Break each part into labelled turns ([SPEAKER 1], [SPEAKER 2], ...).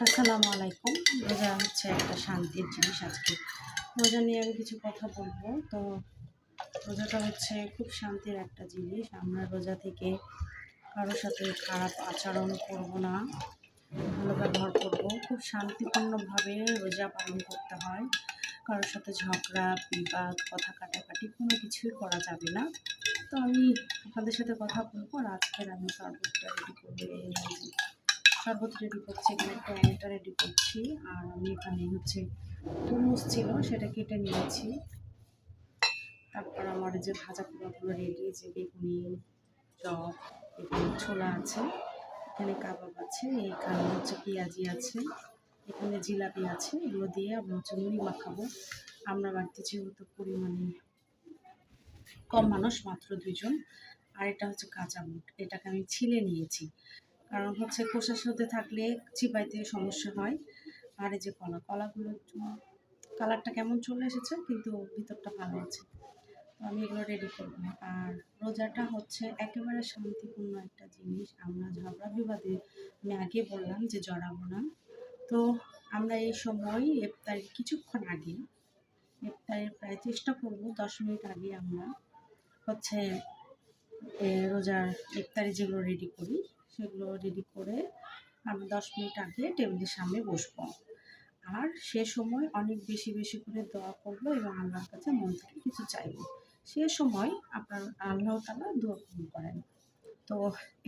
[SPEAKER 1] আসসালামু আলাইকুম। রোজা হচ্ছে একটা শান্তির জিনিস। আজকে রোজা নিয়ে আমি কিছু কথা বলবো। তো রোজাটা হচ্ছে খুব শান্তির একটা জিনিস। আমরা রোজা থেকে কারোর সাথে খারাপ আচরণ করব না, ভালো ব্যবহার করব। খুব শান্তিপূর্ণভাবে রোজা পালন করতে হয়। কারোর সাথে ঝগড়া, বিবাদ, কথা কাটাকাটি কোনো কিছুই করা যাবে না। তো আমি আপনাদের সাথে কথা বলবো। আর আজকের আমি শরবতটা রেডি করবো। শরবত রেডি করছি, এখানে টমেটো রেডি করছি। আর আমি এখানে হচ্ছে তরমুজ ছিল, সেটা কেটে নিয়েছি। তারপর আমার যে ভাজা পোড়াগুলো রেডি, যে বেগুনি, চপ, এখানে ছোলা আছে, এখানে কাবাব আছে, এখানে হচ্ছে পেঁয়াজি আছে, এখানে জিলাপি আছে। এগুলো দিয়ে আমরা হচ্ছে মুড়ি মাখাবো। আমরা বাড়িতে যেহেতু পরিমাণে কম মানুষ, মাত্র 2 জন। আর এটা হচ্ছে কাঁচা বুট, এটাকে আমি ছিলে নিয়েছি, কারণ হচ্ছে খোসার সাথে থাকলে চিবাইতে সমস্যা হয়। আর এই যে কলাগুলো কালারটা কেমন চলে এসেছে, কিন্তু ভিতরটা ভালো আছে। তো আমি এগুলো রেডি করবো। আর রোজাটা হচ্ছে একেবারে শান্তিপূর্ণ একটা জিনিস। আমরা ঝগড়া বিবাদে, আমি আগে বললাম যে জড়াবো না। তো আমরা এই সময় ইফতারের কিছুক্ষণ আগে, ইফতারের প্রায় চেষ্টা করবো 10 মিনিট আগে আমরা হচ্ছে রোজার ইফতারি যেগুলো রেডি করি, সেগুলো রেডি করে আমি 10 মিনিট আগে টেবিলের সামনে বসবো। আর সে সময় অনেক বেশি বেশি করে দোয়া করবো এবং আল্লাহর কাছে মন থেকে কিছু চাইবো। সে সময় আপনার আল্লাহ তাআলা দোয়া কবুল করেন। তো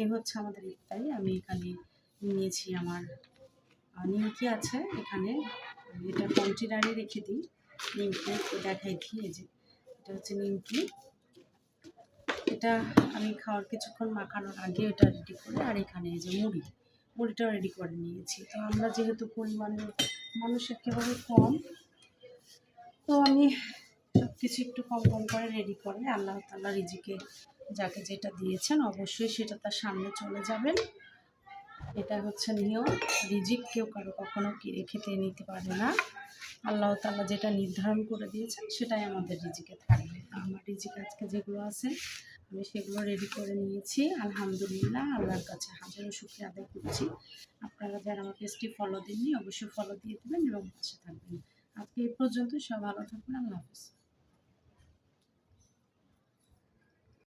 [SPEAKER 1] এ হচ্ছে আমাদের ইফতারি। আমি এখানে নিয়েছি আমার নিমকি আছে এখানে। এটা কন্টেনারে রেখে দিই। নিমকি দেখাই দিই, এই যে এটা হচ্ছে নিমকি। এটা আমি খাওয়ার কিছুক্ষণ মাখানোর আগে এটা রেডি করে, আর এখানে এই যে মুড়িটাও রেডি করে নিয়েছি। তো আমরা যেহেতু পরিমাণে মানুষ একেবারে কম, তো আমি সব কিছু একটু কম কম করে রেডি করে, আল্লাহ তাআলা রিজিকে যাকে যেটা দিয়েছেন অবশ্যই সেটা তার সামনে চলে যাবেন। এটা হচ্ছে নিয়ম। রিজিক কেউ কারো কখনো খেতে নিতে পারে না। আল্লাহ তাআলা যেটা নির্ধারণ করে দিয়েছেন সেটাই আমাদের রিজিকে থাকবে। আমার রিজিকে আজকে যেগুলো আছে আমি সেগুলো রেডি করে নিয়েছি। আলহামদুলিল্লাহ, আল্লাহর কাছে হাজারো শুকরিয়া আদায় করছি। আপনারা যারা আমার পেজটি ফলো দেননি অবশ্যই ফলো দিয়ে দেবেন এবং পাশে থাকবেন। আজকে এই পর্যন্ত। সব ভালো থাকবেন। আল্লাহ হাফেজ।